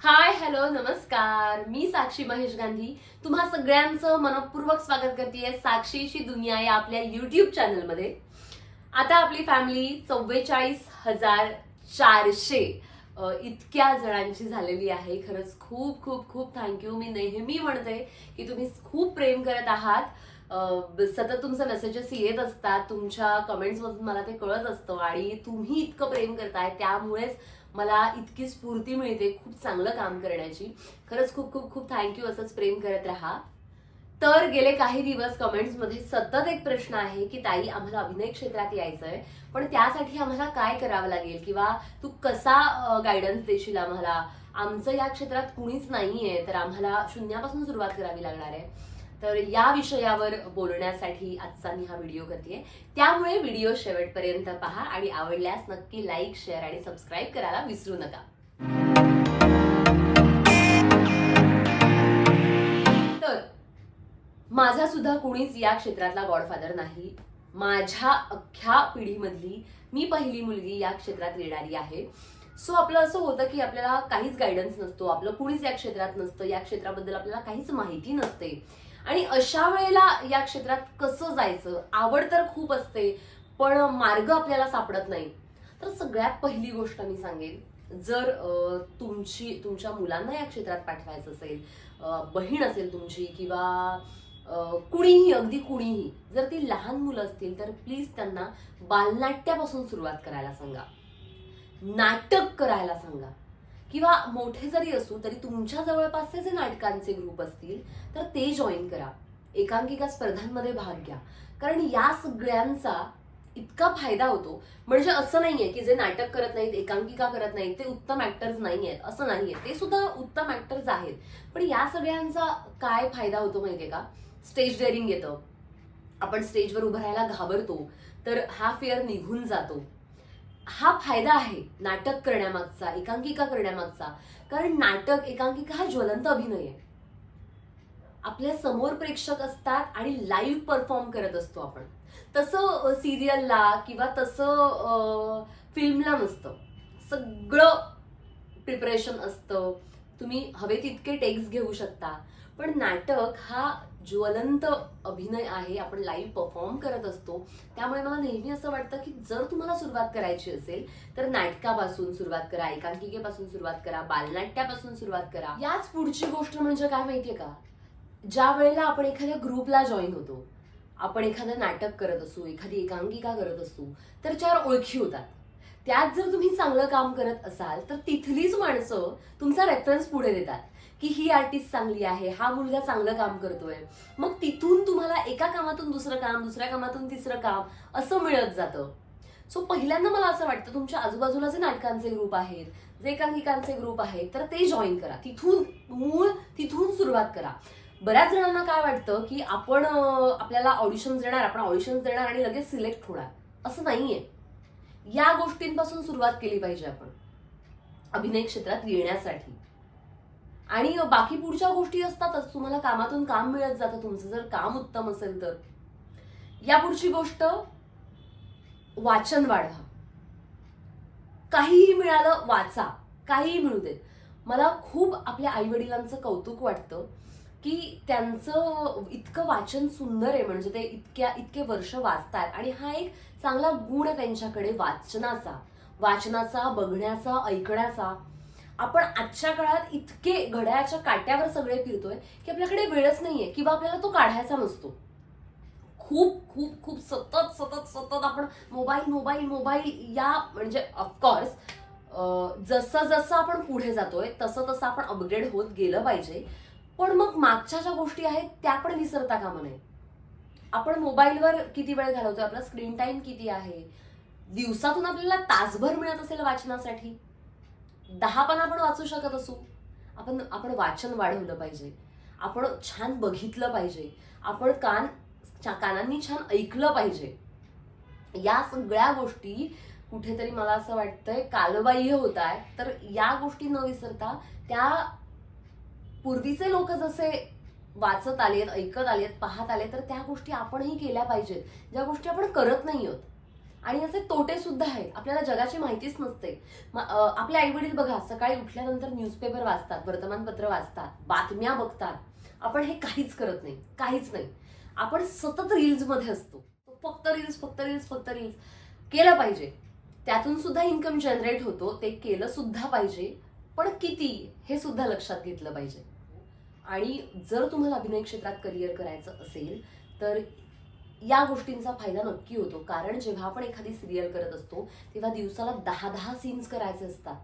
Hi hello नमस्कार. मी साक्षी महेश गांधी तुम्हा सगळ्यांचं मनपूर्वक स्वागत करते साक्षीची दुनिया या आपल्या युट्यूब चॅनलमध्ये. आता आपली फॅमिली 44,400 इतक्या जणांची झालेली आहे. खरंच खूप खूप खूप थँक्यू. मी नेहमी म्हणते की तुम्ही खूप प्रेम करत आहात. सतत तुमचे मेसेजेस येत असतात, तुमच्या कमेंट्समधून मला ते कळत असतं आणि तुम्ही इतकं प्रेम करताय त्यामुळेच मला इतकी स्फूर्ती मिळते खूप चांगलं काम करण्याची. खरंच खूप खूप खूप थँक्यू. असंच प्रेम करत राहा. तर गेले काही दिवस कमेंट्समध्ये सतत एक प्रश्न आहे की ताई आम्हाला अभिनय क्षेत्रात यायचंय, पण त्यासाठी आम्हाला काय करावं लागेल किंवा तू कसा गायडन्स देशील आम्हाला. आमचं या क्षेत्रात कुणीच नाहीये, तर आम्हाला शून्यापासून सुरुवात करावी लागणार आहे. तर या विषयावर बोलण्यासाठी आजचा मी हा व्हिडिओ करते. त्यामुळे व्हिडिओ शेवटपर्यंत पहा आणि आवडल्यास नक्की लाईक, शेअर आणि सबस्क्राईब करायला विसरू नका. तर माझा सुद्धा कुणीच या क्षेत्रातला गॉडफादर नाही. माझ्या अख्ख्या पिढीमधली मी पहिली मुलगी या क्षेत्रात येणारी आहे. सो आपलं असं होतं की आपल्याला काहीच गायडन्स नसतो, आपलं कुणीच या क्षेत्रात नसतं, या क्षेत्राबद्दल आपल्याला काहीच माहिती नसते. आणि अशा वेळेला या क्षेत्रात कसं जायचं. आवड तर खूप असते पण मार्ग आपल्याला सापडत नाही. तर सगळ्यात पहिली गोष्ट मी सांगेन, जर तुमच्या मुलांना या क्षेत्रात पाठवायचं असेल, बहीण असेल तुमची किंवा कुणीही, अगदी कुणीही, जर ती लहान मुलं असतील तर प्लीज त्यांना बालनाट्यापासून सुरुवात करायला सांगा, नाटक करायला सांगा. किंवा मोठे जरी असू तरी तुमच्या जवळपासचे जे नाटकांचे ग्रुप असतील तर ते जॉईन करा. एकांकिका स्पर्धांमध्ये भाग घ्या, कारण या सगळ्यांचा इतका फायदा होतो. म्हणजे असं नाहीये की जे नाटक करत नाहीत, एकांकिका करत नाहीत ते उत्तम ऍक्टर्स नाहीयेत, असं नाहीये. ते सुद्धा उत्तम ऍक्टर्स आहेत. पण या सगळ्यांचा काय फायदा होतो माहितीये का? स्टेज डेअरिंग येतं, आपण स्टेजवर उभं राहायला घाबरतो, तर हा फिअर निघून जातो. हा फायदा आहे नाटक करण्यामागचा, एकांकिका करण्यामागचा. कारण नाटक, एकांकिका हा ज्वलंत अभिनय आहे. आपल्या समोर प्रेक्षक असतात आणि लाईव्ह परफॉर्म करत असतो आपण. तसं सिरियलला किंवा तसं फिल्मला नसतं. सगळं प्रिपरेशन असतं, तुम्ही हवे तितके टेक्स घेऊ शकता. पण नाटक हा ज्वलंत अभिनय आहे, आपण लाईव्ह परफॉर्म करत असतो. त्यामुळे मला नेहमी असं वाटतं की जर तुम्हाला सुरुवात करायची असेल तर नाटकापासून सुरुवात करा, एकांकिकेपासून सुरुवात करा, बालनाट्यापासून सुरुवात करा. याच पुढची गोष्ट म्हणजे काय माहितीये का? ज्या वेळेला आपण एखाद्या ग्रुपला जॉईन होतो, आपण एखादं नाटक करत असू, एखादी एकांकिका करत असू, तर 4 ओळखी होतात. त्यात जर तुम्ही चांगलं काम करत असाल तर तिथलीच माणसं तुमचा रेफरन्स पुढे देतात की ही आर्टिस्ट चांगली आहे, हा मुलगा चांगलं काम करतोय. मग तिथून तुम्हाला एका कामातून दुसरं काम, दुसऱ्या कामातून तिसरं काम असं मिळत जातं. सो पहिल्यांदा मला असं वाटतं तुमच्या आजूबाजूला जे नाटकांचे ग्रुप आहेत, जे एकांकिकांचे ग्रुप आहेत, तर ते जॉईन करा. तिथून सुरुवात करा. बऱ्याच जणांना काय वाटतं की आपल्याला ऑडिशन्स देणार, आपण ऑडिशन्स देणार आणि लगेच सिलेक्ट होणार. असं नाहीये. या गोष्टींपासून सुरुवात केली पाहिजे आपण अभिनय क्षेत्रात येण्यासाठी. आणि बाकी पुढच्या गोष्टी असतातच. तुम्हाला कामातून काम मिळत जातं, तुमचं जर काम उत्तम असेल तर. या पुढची गोष्ट, वाचन वाढवा. काहीही मिळालं वाचा, काहीही मिळू देत. मला खूप आपल्या आई वडिलांचं कौतुक वाटतं की त्यांचं इतकं वाचन सुंदर आहे. म्हणजे ते इतके वर्ष वाचतात आणि हा एक चांगला गुण आहे त्यांच्याकडे, वाचनाचा, बघण्याचा, ऐकण्याचा. आपण आजच्या काळात इतके घड्याळाच्या काट्यावर सगळे फिरतोय की आपल्याकडे वेळच नाहीये किंवा आपल्याला तो काढायचा नसतो. खूप खूप खूप सतत सतत सतत आपण मोबाईल मोबाईल मोबाईल या म्हणजे ऑफकोर्स जसं जसं आपण पुढे जातोय तसं तसं आपण अपग्रेड होत गेलं पाहिजे. पण मग मागच्या ज्या गोष्टी आहेत त्या पण विसरता कामा नये. आपण मोबाईलवर किती वेळ घालवतोय, आपला स्क्रीन टाइम किती आहे. दिवसातून आपल्याला तासभर मिळत असेल वाचनासाठी, 10 पान आपण वाचू शकत असू. आपण वाचन वाढवलं पाहिजे, आपण छान बघितलं पाहिजे, आपण कानांनी छान ऐकलं पाहिजे. या सगळ्या गोष्टी कुठेतरी मला असं वाटतंय कालबाह्य होत आहे. तर या गोष्टी न विसरता त्या पूर्वीचे लोक जसे वाचत आलेत, ऐकत आलेत, पाहत आले, तर त्या गोष्टी आपणही केल्या पाहिजेत, ज्या गोष्टी आपण करत नाही आहोत. आणि असे तोटे सुद्धा आहेत. आपल्याला जगाची माहितीच नसते. आपले आई वडील बघा सकाळी उठल्यानंतर न्यूजपेपर वाचतात, वर्तमानपत्र वाचतात, बातम्या बघतात. आपण हे काहीच करत नाही, काहीच नाही. आपण सतत रील्स मध्ये असतो. फक्त रील्स फक्त रील्स फक्त रील्स. केलं पाहिजे, त्यातून सुद्धा इन्कम जनरेट होतो, ते केलं सुद्धा पाहिजे, पण किती हे सुद्धा लक्षात घेतलं पाहिजे. आणि जर तुम्हाला अभिनय क्षेत्रात करिअर करायचं असेल तर या गोष्टींचा फायदा नक्की होतो. कारण जेव्हा आपण एखादी सिरियल करत असतो तेव्हा दिवसाला 10-10 सीन्स करायचे असतात.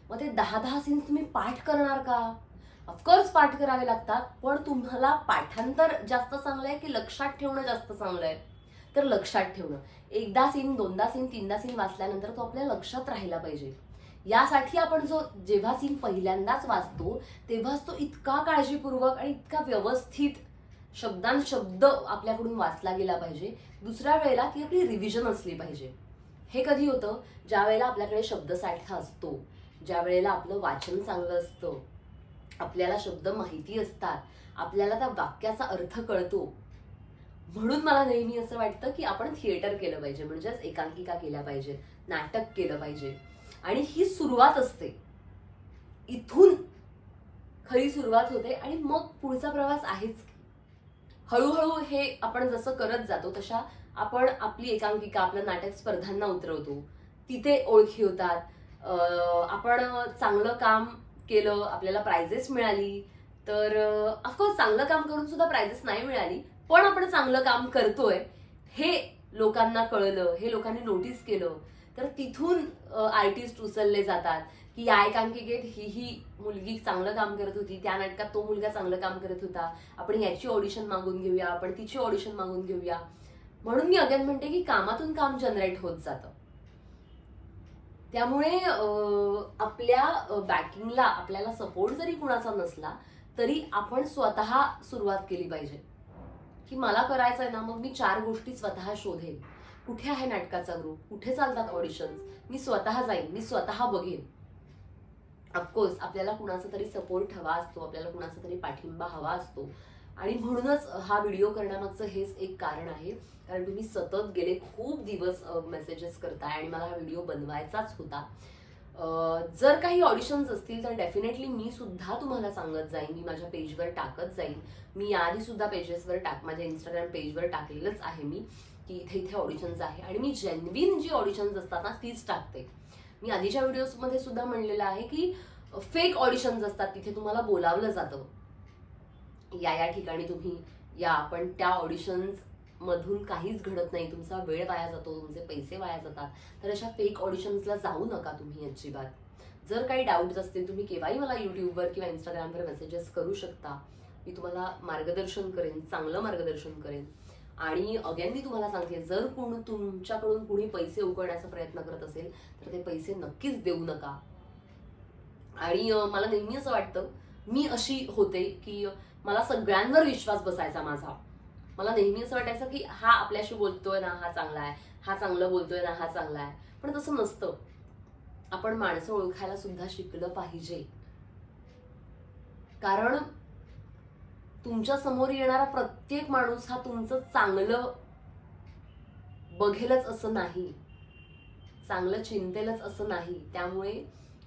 मग ते 10-10 सीन्स तुम्ही पाठ करणार का? ऑफकोर्स पाठ करावे लागतात, पण तुम्हाला पाठांतर जास्त चांगलं आहे की लक्षात ठेवणं जास्त चांगलं आहे? तर लक्षात ठेवणं. एकदा सीन, दोनदा सीन, तीनदा सीन वाचल्यानंतर तो आपल्या लक्षात राहिला पाहिजे. यासाठी आपण जेव्हा सीन पहिल्यांदाच वाचतो तेव्हाच तो इतका काळजीपूर्वक आणि इतका व्यवस्थित शब्द आपल्याकडून वाचला गेला पाहिजे. दुसऱ्या वेळेला ती आपली रिव्हिजन असली पाहिजे. हे कधी होतं? ज्या वेळेला आपल्याकडे शब्दसाठा असतो, ज्या वेळेला आपलं वाचन चांगलं असतं, आपल्याला शब्द माहिती असतात, आपल्याला त्या वाक्याचा अर्थ कळतो. म्हणून मला नेहमी असं वाटतं की आपण थिएटर केलं पाहिजे, म्हणजेच एकांकिका केल्या पाहिजेत, नाटक केलं पाहिजे. आणि ही सुरुवात असते, इथून खरी सुरुवात होते आणि मग पुढचा प्रवास आहेच. हळूहळू हे आपण जसं करत जातो तशा आपण आपली एकांकिका, आपलं नाटक स्पर्धांना उतरवतो, तिथे ओळखी होतात. आपण चांगलं काम केलं, आपल्याला प्राइजेस मिळाली, तर ऑफकोर्स चांगलं काम करून सुद्धा प्राइजेस नाही मिळाली, पण आपण चांगलं काम करतोय हे लोकांना कळलं, हे लोकांनी नोटीस केलं, तर तिथून आर्टिस्ट उचलले जातात की या एकांकिकेत ही मुलगी चांगलं काम करत होती, त्या नाटकात तो मुलगा चांगलं काम करत होता, आपण याची ऑडिशन मागून घेऊया, आपण तिची ऑडिशन मागून घेऊया. म्हणून मी अगेन म्हणते की कामातून काम जनरेट होत जातं. त्यामुळे आपल्या बॅकिंगला, आपल्याला सपोर्ट जरी कुणाचा नसला तरी आपण स्वतः सुरुवात केली पाहिजे की मला करायचंय ना, मग मी 4 गोष्टी स्वतः शोधेन. कुठे आहे नाटकाचा ग्रुप, कुठे चालतात ऑडिशन्स, मी स्वतः जाईन, मी स्वतः बघेन. ऑफकोर्स आपल्याला कुणाचा तरी सपोर्ट हवा असतो, आपल्याला कुणाचा तरी पाठिंबा हवा असतो. आणि म्हणूनच हा व्हिडिओ करण्यामागचं हेच एक कारण आहे. कारण तुम्ही सतत गेले खूप दिवस मेसेजेस करताय आणि मला हा व्हिडिओ बनवायचाच होता. जर काही ऑडिशन्स असतील तर डेफिनेटली मी सुद्धा तुम्हाला सांगत जाईन, मी माझ्या पेजवर टाकत जाईन. मी याआधी सुद्धा पेजेसवर माझ्या इंस्टाग्राम पेजवर टाकलेलंच आहे मी की इथे इथे ऑडिशन्स आहे. आणि मी जेन्युइन जी ऑडिशन्स असतात ना तीच टाकते. मी आधीच्या व्हिडिओजमध्ये सुद्धा म्हणलेलं आहे की फेक ऑडिशन्स असतात, तिथे तुम्हाला बोलावलं जातं या ठिकाणी तुम्ही या, पण त्या ऑडिशन्स मधून काहीच घडत नाही, तुमचा वेळ वाया जातो, तुमचे पैसे वाया जातात. तर अशा फेक ऑडिशन्सला जाऊ नका तुम्ही अजिबात. जर काही डाऊट्स असतील तुम्ही केव्हाही मला युट्यूबवर किंवा इंस्टाग्रामवर मेसेजेस करू शकता. मी तुम्हाला मार्गदर्शन करेन, चांगलं मार्गदर्शन करेन. आणि अगेन मी तुम्हाला सांगते, जर तुमच्याकडून कुणी पैसे उकळण्याचा प्रयत्न करत असेल तर ते पैसे नक्कीच देऊ नका. आणि मला नेहमी असं वाटतं, मी अशी होते की मला सगळ्यांवर विश्वास बसायचा माझा. मला नेहमी असं वाटायचं की हा आपल्याशी बोलतोय ना हा चांगला आहे, हा चांगलं बोलतोय ना हा चांगला आहे. पण तसं नसतं. आपण माणसं ओळखायला सुद्धा शिकलं पाहिजे. कारण तुमच्या समोर येणारा प्रत्येक माणूस हा तुमचं चांगलं बघेलच असं नाही, चांगलं चिंतेलच असं नाही. त्यामुळे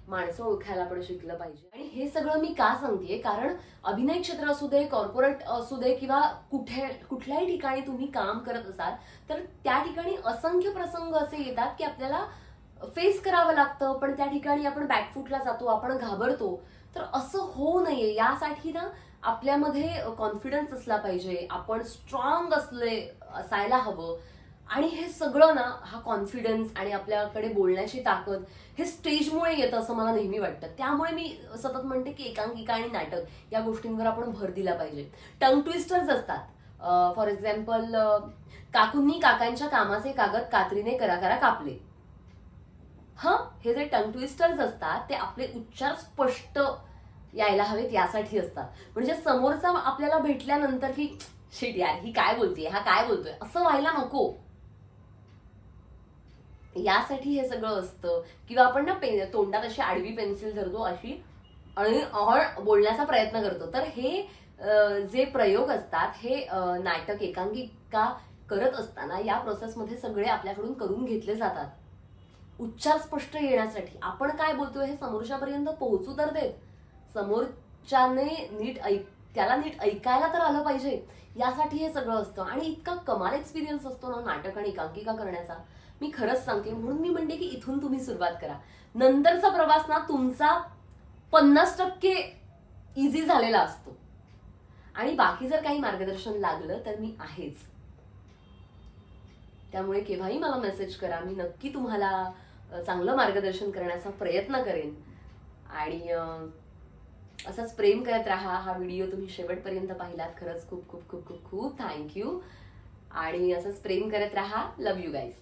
माणसं ओळखायला आपण शिकलं पाहिजे. आणि हे सगळं मी का सांगतेय, कारण अभिनय क्षेत्र असू दे, कॉर्पोरेट असू दे किंवा कुठल्याही ठिकाणी तुम्ही काम करत असाल तर त्या ठिकाणी असंख्य प्रसंग असे येतात की आपल्याला फेस करावं लागतं, पण त्या ठिकाणी आपण बॅकफुटला जातो, आपण घाबरतो. तर असं होऊ नये यासाठी ना आपल्यामध्ये कॉन्फिडन्स असला पाहिजे, आपण स्ट्रॉंग असायला हवं. आणि हे सगळं ना, हा कॉन्फिडन्स आणि आपल्याकडे बोलण्याची ताकद हे स्टेजमुळे येतं असं मला नेहमी वाटतं. त्यामुळे मी सतत म्हणते की एकांकिका आणि नाटक या गोष्टींवर आपण भर दिला पाहिजे. टंग ट्विस्टर्स असतात. फॉर एक्झाम्पल, काकूंनी काकांच्या कामाचे कागद कात्रीने करा कापले. हे जे टंग ट्विस्टर्स असतात ते आपले उच्चार स्पष्ट यायला हवेत यासाठी असतात. म्हणजे समोरचा आपल्याला भेटल्यानंतर की शिट यार ही काय बोलतेय, हा काय बोलतोय असं व्हायला नको, यासाठी हे सगळं असतं. किंवा आपण ना तोंडात अशी आडवी पेन्सिल धरतो अशी आणि बोलण्याचा प्रयत्न करतो. तर हे जे प्रयोग असतात हे नाटक, एकांकिका करत असताना या प्रोसेसमध्ये सगळे आपल्याकडून करून घेतले जातात. उच्चार स्पष्ट येण्यासाठी आपण काय बोलतोय हे समोरच्यापर्यंत पोहोचू तर देत. समोरच्याने त्याला नीट ऐकायला तर आलं पाहिजे, यासाठी हे सगळं असतं. आणि इतका कमाल एक्सपिरियन्स असतो ना नाटक आणि एकांकिका करण्याचा, मी खरंच सांगते. म्हणून मी म्हणते की इथून तुम्ही सुरुवात करा. नंतरचा प्रवास ना तुमचा 50% इझी झालेला असतो. आणि बाकी जर काही मार्गदर्शन लागलं तर मी आहेच. त्यामुळे केव्हाही मला मेसेज करा, मी नक्की तुम्हाला चांगलं मार्गदर्शन करण्याचा प्रयत्न करेन. आणि असंच प्रेम करत राहा. हा व्हिडिओ तुम्ही शेवटपर्यंत पाहिलात, खरंच खूप खूप खूप खूप खूप थँक्यू. आणि असंच प्रेम करत राहा. Love you guys.